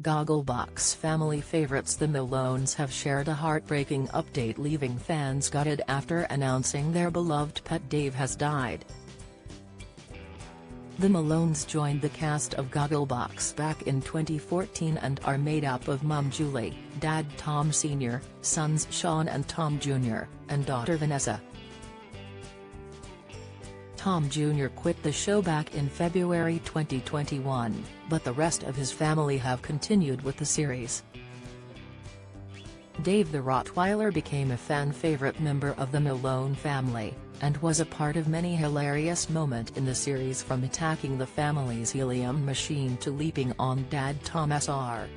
Gogglebox family favorites the Malones have shared a heartbreaking update, leaving fans gutted after announcing their beloved pet Dave has died. The Malones joined the cast of Gogglebox back in 2014 and are made up of Mum Julie, Dad Tom Sr., sons Sean and Tom Jr., and daughter Vanessa. Tom Jr. quit the show back in February 2021, but the rest of his family have continued with the series. Dave the Rottweiler became a fan-favorite member of the Malone family, and was a part of many hilarious moments in the series, from attacking the family's helium machine to leaping on Dad Tom Sr.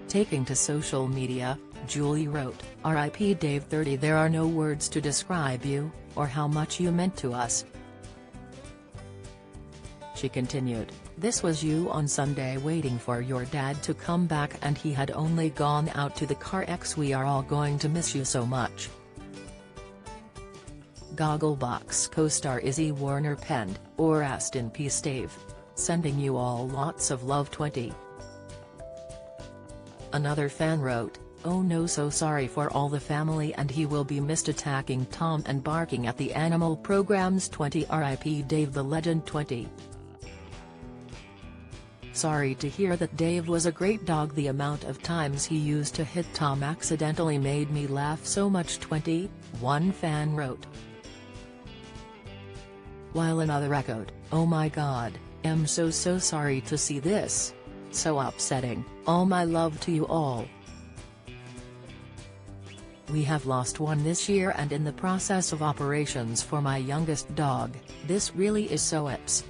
Taking to social media, Julie wrote, "R.I.P. Dave 30. There are no words to describe you, or how much you meant to us." She continued, "This was you on Sunday waiting for your dad to come back and he had only gone out to the car. We are all going to miss you so much." Gogglebox co-star Izzy Warner penned, "Or rest in peace Dave. Sending you all lots of love 20. Another fan wrote, "Oh no, so sorry for all the family, and he will be missed attacking Tom and barking at the animal programs 20. R.I.P. Dave the Legend 20. Sorry to hear that. Dave was a great dog. The amount of times he used to hit Tom accidentally made me laugh so much 20, one fan wrote. While another echoed, "Oh my god, I'm so sorry to see this. So upsetting. All my love to you all. We have lost one this year and in the process of operations for my youngest dog. This really is so ups."